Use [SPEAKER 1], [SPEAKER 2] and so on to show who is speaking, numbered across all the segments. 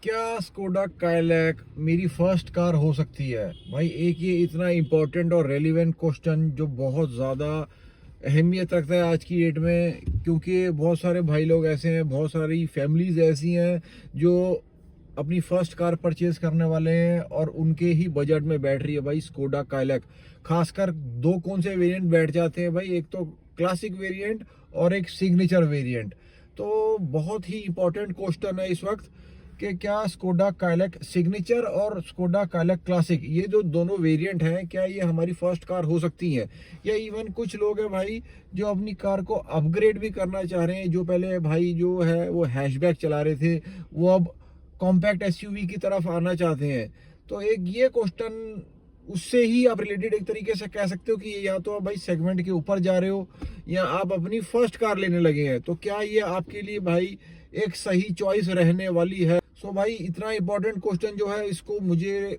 [SPEAKER 1] क्या Skoda Kylaq मेरी first car हो सकती है? भाई एक ये इतना इम्पोर्टेंट और रेलिवेंट क्वेश्चन जो बहुत ज़्यादा अहमियत रखता है आज की डेट में, क्योंकि बहुत सारे भाई लोग ऐसे हैं, बहुत सारी फैमिलीज ऐसी हैं जो अपनी फर्स्ट कार परचेज करने वाले हैं और उनके ही बजट में बैठ रही है भाई स्कोडा काइलैक। खासकर दो कौन से वेरिएंट बैठ जाते हैं भाई, एक तो क्लासिक वेरिएंट और एक सिग्नेचर वेरिएंट। तो बहुत ही इंपॉर्टेंट क्वेश्चन है इस वक्त कि क्या स्कोडा काइलैक सिग्नेचर और स्कोडा काइलैक क्लासिक, ये जो दोनों वेरिएंट हैं, क्या ये हमारी फर्स्ट कार हो सकती हैं? या इवन कुछ लोग हैं भाई जो अपनी कार को अपग्रेड भी करना चाह रहे हैं, जो पहले भाई जो है वो हैचबैक चला रहे थे, वो अब कॉम्पैक्ट एसयूवी की तरफ आना चाहते हैं। तो एक ये क्वेश्चन उससे ही आप रिलेटेड एक तरीके से कह सकते हो कि या तो आप भाई सेगमेंट के ऊपर जा रहे हो या आप अपनी फर्स्ट कार लेने लगे हैं, तो क्या ये आपके लिए भाई एक सही चॉइस रहने वाली है? सो भाई इतना इंपॉर्टेंट क्वेश्चन जो है, इसको मुझे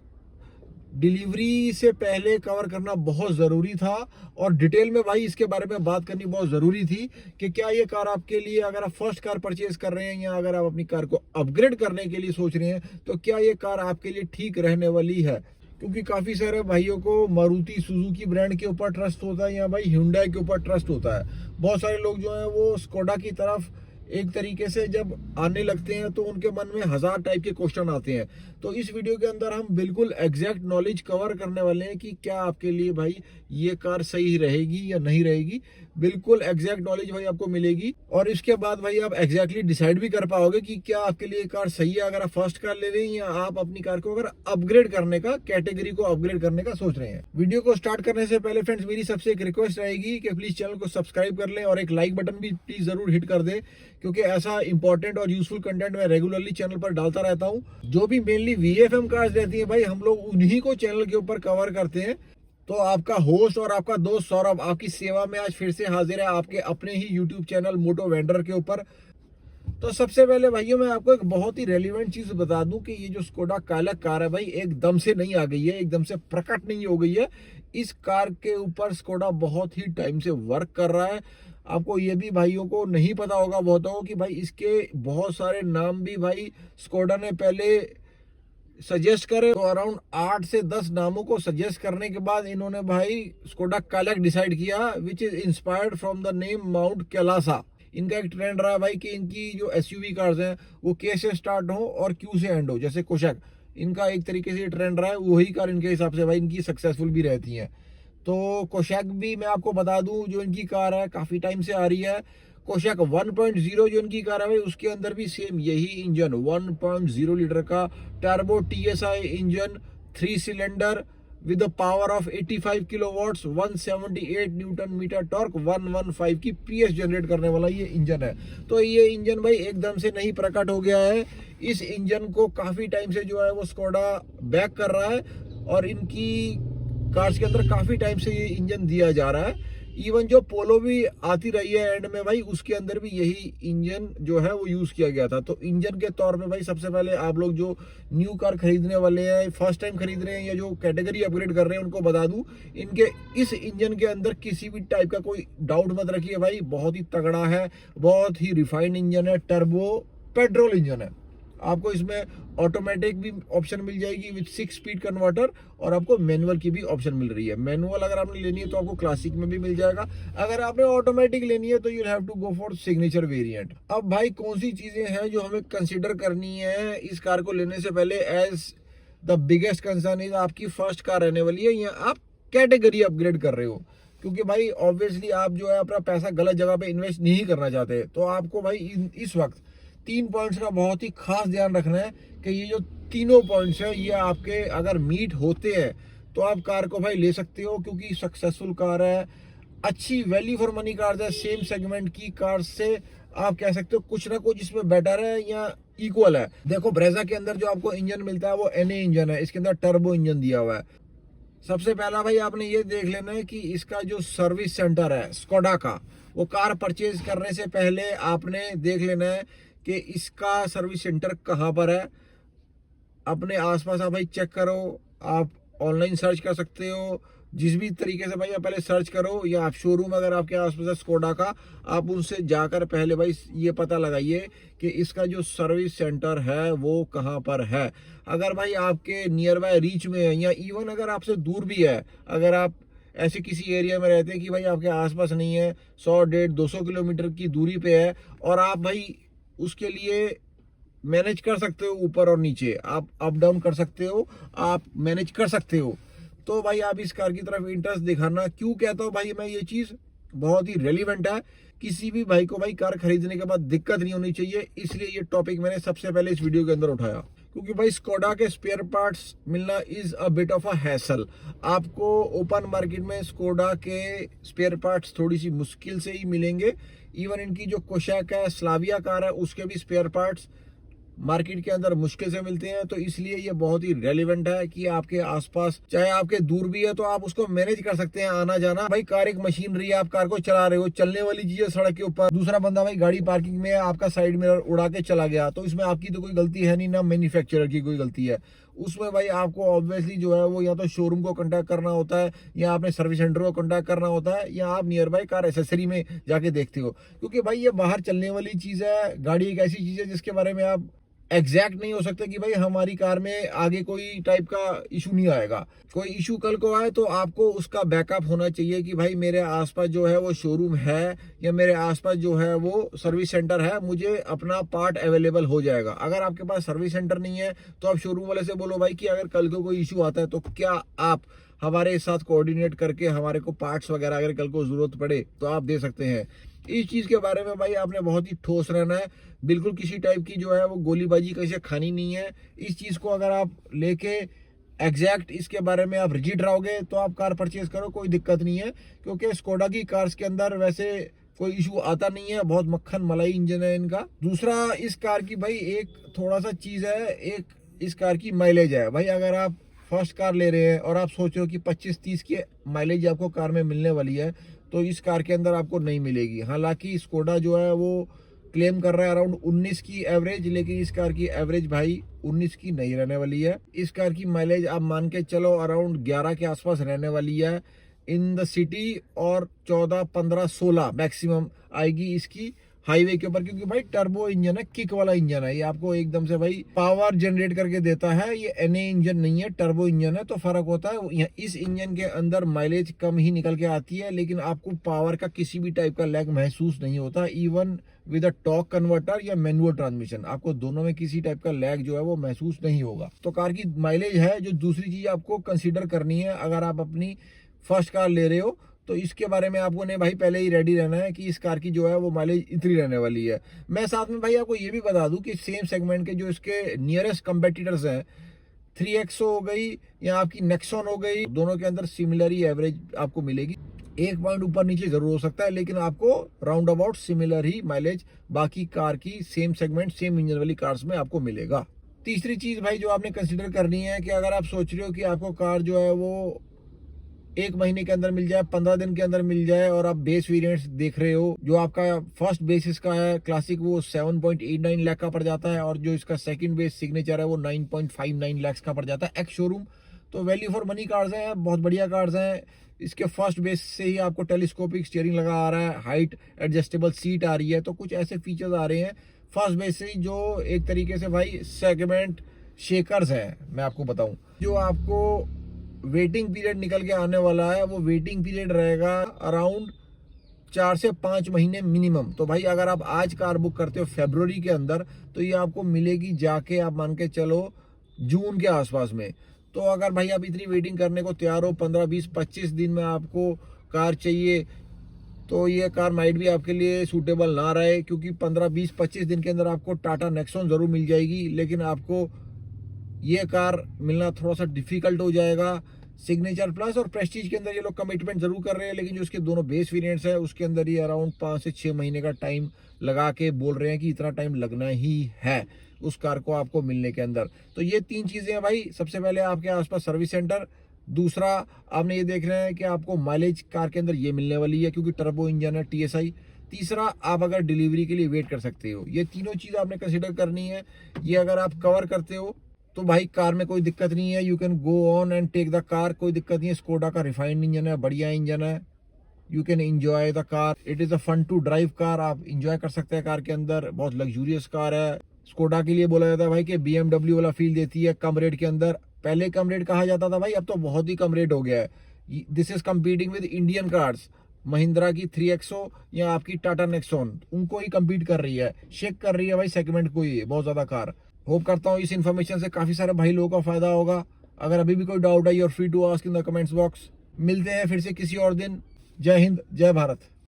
[SPEAKER 1] डिलीवरी से पहले कवर करना बहुत ज़रूरी था और डिटेल में भाई इसके बारे में बात करनी बहुत ज़रूरी थी कि क्या ये कार आपके लिए, अगर आप फर्स्ट कार परचेज कर रहे हैं या अगर आप अपनी कार को अपग्रेड करने के लिए सोच रहे हैं, तो क्या ये कार आपके लिए ठीक रहने वाली है? क्योंकि काफ़ी सारे भाइयों को मारुति सुजुकी ब्रांड के ऊपर ट्रस्ट होता है या भाई हुंडई के ऊपर ट्रस्ट होता है। बहुत सारे लोग जो हैं वो स्कोडा की तरफ एक तरीके से जब आने लगते हैं तो उनके मन में हजार टाइप के क्वेश्चन आते हैं। तो इस वीडियो के अंदर हम बिल्कुल एग्जैक्ट नॉलेज कवर करने वाले हैं कि क्या आपके लिए भाई ये कार सही रहेगी या नहीं रहेगी। बिल्कुल एग्जैक्ट नॉलेज भाई आपको मिलेगी और इसके बाद भाई आप एग्जैक्टली डिसाइड भी कर पाओगे कि क्या आपके लिए कार सही है अगर आप फर्स्ट कार ले रहे हैं या आप अपनी कार को अगर अपग्रेड करने का, कैटेगरी को अपग्रेड करने का सोच रहे हैं। वीडियो को स्टार्ट करने से पहले फ्रेंड्स मेरी सबसे एक रिक्वेस्ट रहेगी कि प्लीज चैनल को सब्सक्राइब कर लें और एक लाइक बटन भी प्लीज जरूर हिट कर दें, क्योंकि ऐसा इंपॉर्टेंट और यूजफुल कंटेंट मैं रेगुलरली चैनल पर डालता रहता हूं। जो भी मेनली वीएफएम कार्स रहती है भाई, हम लोग उन्हीं को चैनल के ऊपर कवर करते हैं। तो आपका होस्ट और आपका दोस्त सौरभ आपकी सेवा में आज फिर से हाजिर है आपके अपने ही यूट्यूब चैनल मोटो वेंडर के ऊपर। तो सबसे पहले भाइयों मैं आपको एक बहुत ही रेलिवेंट चीज बता दूं कि ये जो स्कोडा काइलैक कार है भाई एकदम से नहीं आ गई है, एकदम से प्रकट नहीं हो गई है। इस कार के ऊपर स्कोडा बहुत ही टाइम से वर्क कर रहा है। आपको ये भी भाइयों को नहीं पता होगा बहुतों को कि भाई इसके बहुत सारे नाम भी भाई स्कोडा ने पहले सजेस्ट करे, तो अराउंड 8 से 10 नामों को सजेस्ट करने के बाद इन्होंने भाई स्कोडा काइलैक डिसाइड किया, which is inspired from the name mount Kailasa. इनका एक ट्रेंड रहा है भाई कि इनकी जो एसयूवी कार्स हैं वो के से स्टार्ट हो और क्यू से एंड हो, जैसे कोशक। इनका एक तरीके से ट्रेंड रहा है, वही कार इनके हिसाब से भाई इनकी सक्सेसफुल भी रहती हैं। तो कोशक भी मैं आपको बता दूं, जो इनकी कार है काफी टाइम से आ रही है। कोशक 1.0 जो इनकी कार है भाई, उसके अंदर भी सेम यही इंजन 1.0 लीटर का turbo TSI engine, 3 cylinder with the power of 85 kilowatts, 178 newton metre torque, 115 की पीएस जनरेट करने वाला ये इंजन है। तो ये इंजन भाई एकदम से नहीं प्रकट हो गया है। इस इंजन को काफी टाइम से जो है वो स्कोडा बैक कर रहा है और इनकी कार्स के अंदर काफी टाइम से ये इंजन दिया जा रहा है। इवन जो पोलो भी आती रही है एंड में भाई, उसके अंदर भी यही इंजन जो है वो यूज किया गया था। तो इंजन के तौर पे भाई सबसे पहले आप लोग जो न्यू कार खरीदने वाले हैं, फर्स्ट टाइम खरीद रहे हैं या जो कैटेगरी अपग्रेड कर रहे हैं, उनको बता दूं इनके इस इंजन के अंदर किसी भी टाइप का कोई डाउट मत रखिए भाई, बहुत ही तगड़ा है, बहुत ही रिफाइंड इंजन है, टर्बो पेट्रोल इंजन है। आपको इसमें ऑटोमेटिक भी ऑप्शन मिल जाएगी विद 6 स्पीड कन्वर्टर और आपको मैनुअल की भी ऑप्शन मिल रही है। मैनुअल अगर आपने लेनी है तो आपको क्लासिक में भी मिल जाएगा, अगर आपने ऑटोमेटिक लेनी है तो you have to go for signature variant. अब भाई कौन सी चीजें हैं जो हमें कंसीडर करनी है इस कार को लेने से पहले? As the biggest concern is आपकी फर्स्ट कार रहने वाली है या आप कैटेगरी अपग्रेड कर रहे हो, क्योंकि भाई ऑब्वियसली आप जो है अपना पैसा गलत जगह पे इन्वेस्ट नहीं करना चाहते। तो आपको भाई इस वक्त 3 पॉइंट्स का बहुत ही खास ध्यान रखना है कि ये जो तीनों पॉइंट्स हैं ये आपके अगर मीट होते हैं तो आप कार को भाई ले सकते हो, क्योंकि सक्सेसफुल कार है, अच्छी वैल्यू फॉर मनी कार है। सेम सेगमेंट की कार से आप कह सकते हो कुछ ना कुछ इसमें बेटर है या इक्वल है। देखो ब्रेजा के अंदर जो आपको इंजन मिलता है वो एनए इंजन है, इसके अंदर टर्बो इंजन दिया हुआ है। सबसे पहला भाई आपने ये देख लेना है कि इसका जो सर्विस सेंटर है स्कोडा का, वो कार परचेज करने से पहले आपने देख लेना है कि इसका सर्विस सेंटर कहाँ पर है। अपने आसपास आप भाई चेक करो, आप ऑनलाइन सर्च कर सकते हो, जिस भी तरीके से भाई आप पहले सर्च करो, या आप शोरूम अगर आपके आसपास है स्कोडा का, आप उनसे जाकर पहले भाई ये पता लगाइए कि इसका जो सर्विस सेंटर है वो कहाँ पर है। अगर भाई आपके नियर बाय रीच में है, या इवन अगर आपसे दूर भी है, अगर आप ऐसे किसी एरिया में रहते हैं कि भाई आपके आसपास नहीं है, 100, 150, 200 किलोमीटर की दूरी पे है, और आप भाई उसके लिए मैनेज कर सकते हो, ऊपर और नीचे आप अप डाउन कर सकते हो, आप मैनेज कर सकते हो, तो भाई आप इस कार की तरफ इंटरेस्ट दिखाना। क्यों कहता हूँ भाई मैं ये चीज, बहुत ही रेलिवेंट है, किसी भी भाई को भाई कार खरीदने के बाद दिक्कत नहीं होनी चाहिए, इसलिए ये टॉपिक मैंने सबसे पहले इस वीडियो के अंदर उठाया। क्योंकि भाई स्कोडा के स्पेयर पार्ट्स मिलना is a bit of a hassle. आपको ओपन मार्केट में स्कोडा के स्पेयर पार्ट्स थोड़ी सी मुश्किल से ही मिलेंगे। इवन इनकी जो कोशैक है, स्लाविया कार है, उसके भी स्पेयर पार्ट्स मार्केट के अंदर मुश्किल से मिलते हैं। तो इसलिए ये बहुत ही रेलिवेंट है कि आपके आसपास चाहे आपके दूर भी है तो आप उसको मैनेज कर सकते हैं, आना जाना। भाई कार एक मशीनरी है, आप कार को चला रहे हो, चलने वाली चीज है सड़क के ऊपर, दूसरा बंदा भाई गाड़ी पार्किंग में है, आपका साइड मिरर उड़ा के चला गया, तो इसमें आपकी तो कोई गलती है नहीं, ना मैन्युफैक्चरर की कोई गलती है। उसमें भाई आपको ऑब्वियसली जो है वो या तो शोरूम को कांटेक्ट करना होता है, या आपने सर्विस सेंटर को कांटेक्ट करना होता है, या आप नियर बाय कार एसेसरी में जाके देखते हो। क्योंकि भाई ये बाहर चलने वाली चीज है, गाड़ी एक ऐसी चीज है जिसके बारे में आप एग्जैक्ट नहीं हो सकते कि भाई हमारी कार में आगे कोई टाइप का इशू नहीं आएगा। कोई इशू कल को आए तो आपको उसका बैकअप होना चाहिए कि भाई मेरे आसपास जो है वो शोरूम है, या मेरे आसपास जो है वो सर्विस सेंटर है, मुझे अपना पार्ट अवेलेबल हो जाएगा। अगर आपके पास सर्विस सेंटर नहीं है तो आप शोरूम वाले से बोलो भाई कि अगर कल को कोई इशू आता है तो क्या आप हमारे साथ कोऑर्डिनेट करके हमारे को पार्ट्स वगैरह अगर कल को जरूरत पड़े तो आप दे सकते हैं। इस चीज के बारे में भाई आपने बहुत ही ठोस रहना है, बिल्कुल किसी टाइप की जो है वो गोलीबाजी कैसे खानी नहीं है। इस चीज को अगर आप लेके एग्जैक्ट इसके बारे में आप रिजिड रहोगे तो आप कार परचेज करो, कोई दिक्कत नहीं है। क्योंकि स्कोडा की कार्स के अंदर वैसे कोई इशू आता नहीं है, बहुत मक्खन मलाई इंजन है इनका। दूसरा इस कार की भाई एक थोड़ा सा चीज है, एक इस कार की माइलेज है। भाई अगर आप फर्स्ट कार ले रहे हैं और आप सोच रहे हो कि 25-30 की माइलेज आपको कार में मिलने वाली है, तो इस कार के अंदर आपको नहीं मिलेगी। हालांकि स्कोडा जो है वो क्लेम कर रहा है अराउंड 19 की एवरेज, लेकिन इस कार की एवरेज भाई 19 की नहीं रहने वाली है। इस कार की माइलेज आप मान के चलो अराउंड 11 के आसपास रहने वाली है इन द सिटी, और 14, 15, 16 मैक्सिमम आएगी इसकी हाईवे के ऊपर। क्योंकि भाई टर्बो इंजन है, किक वाला इंजन है, ये आपको एकदम से भाई पावर जनरेट करके देता है। ये एनए इंजन नहीं है, टर्बो इंजन है, तो फर्क होता है। इस इंजन के अंदर माइलेज कम ही निकल के आती है, लेकिन आपको पावर का किसी भी टाइप का लैग महसूस नहीं होता। Even with a torque converter या मैनुअल ट्रांसमिशन, आपको दोनों में किसी टाइप का लैग जो है वो महसूस नहीं होगा। तो कार की माइलेज है जो दूसरी चीज आपको कंसिडर करनी है अगर आप अपनी फर्स्ट कार ले रहे हो, तो इसके बारे में आपको ने भाई पहले ही रेडी रहना है कि इस कार की जो है वो माइलेज इतनी रहने वाली है। मैं साथ में भाई आपको ये भी बता दूं कि सेम सेगमेंट के जो इसके नियरेस्ट कंपेटिटर्स हैं, 3XO हो गई या आपकी नेक्सॉन हो गई, दोनों के अंदर सिमिलर ही एवरेज आपको मिलेगी। एक पॉइंट ऊपर नीचे जरूर हो सकता है, लेकिन आपको round about similar he mileage बाकी कार की सेम सेगमेंट सेम इंजन वाली कार्स में आपको मिलेगा। तीसरी चीज भाई जो आपने कंसिडर करनी है कि अगर आप सोच रहे हो कि आपको कार जो है वो 1 महीने के अंदर मिल जाए, 15 दिन के अंदर मिल जाए, और आप बेस वेरिएंट्स देख रहे हो, जो आपका फर्स्ट बेस इसका है क्लासिक वो 7.89 लाख का पड़ जाता है, और जो इसका सेकंड बेस सिग्नेचर है वो 9.59 लाख का पड़ जाता है एक्स शोरूम। तो वैल्यू फॉर मनी कार्स हैं, बहुत बढ़िया कार्स हैं। इसके फर्स्ट बेस से ही आपको टेलीस्कोपिक स्टीयरिंग लगा आ रहा है, हाइट एडजस्टेबल सीट आ रही है, तो कुछ ऐसे फीचर्स आ रहे हैं फर्स्ट बेस से ही जो एक तरीके से भाई सेगमेंट शेकर्स हैं। मैं आपको बताऊं, जो आपको वेटिंग पीरियड निकल के आने वाला है वो वेटिंग पीरियड रहेगा अराउंड 4 से 5 महीने मिनिमम। तो भाई अगर आप आज कार बुक करते हो फरवरी के अंदर, तो ये आपको मिलेगी जाके आप मान के चलो जून के आसपास में। तो अगर भाई आप इतनी वेटिंग करने को तैयार हो, 15, 20, 25 दिन में आपको कार चाहिए, तो ये कार माइट भी आपके लिए सूटेबल ना रहे। क्योंकि 15, 20, 25 दिन के अंदर आपको टाटा नेक्सॉन जरूर मिल जाएगी, लेकिन आपको ये कार मिलना थोड़ा सा डिफिकल्ट हो जाएगा। सिग्नेचर प्लस और प्रेस्टीज के अंदर ये लोग कमिटमेंट जरूर कर रहे हैं, लेकिन जो उसके दोनों बेस वेरिएंट्स है उसके अंदर ये अराउंड 5 से 6 महीने का टाइम लगा के बोल रहे हैं कि इतना टाइम लगना ही है उस कार को आपको मिलने के अंदर। तो ये 3 चीजें हैं भाई। सबसे पहले आपके आसपास सर्विस सेंटर, दूसरा आपने ये देख रहे हैं कि आपको माइलेज कार के अंदर ये मिलने वाली है क्योंकि टर्बो इंजन है TSI, तीसरा आप अगर डिलीवरी के लिए वेट कर सकते हो। ये तीनों चीज आपने कंसिडर करनी है। ये अगर आप कवर करते हो तो भाई कार में कोई दिक्कत नहीं है, you can go on and take the car, कोई दिक्कत नहीं है। स्कोडा का रिफाइंड इंजन है, बढ़िया इंजन है, you can enjoy the car, it is a fun to drive car, आप इंजॉय कर सकते हैं कार के अंदर, बहुत लग्जूरियस कार है। स्कोडा के लिए बोला जाता है भाई कि BMW वाला फील देती है कम रेट के अंदर। पहले कम रेट कहा जाता था भाई, अब तो बहुत ही कम रेट हो गया है। This is competing with Indian cars, Mahindra की 3XO या आपकी टाटा नेक्सॉन, उनको ही कम्पीट कर रही है, शेक कर रही है भाई सेगमेंट को ही बहुत ज्यादा कार। होप करता हूँ इस इन्फॉर्मेशन से काफी सारे भाई लोगों का फायदा होगा। अगर अभी भी कोई डाउट है, you are free to ask in the comments box. मिलते हैं फिर से किसी और दिन। जय हिंद, जय भारत।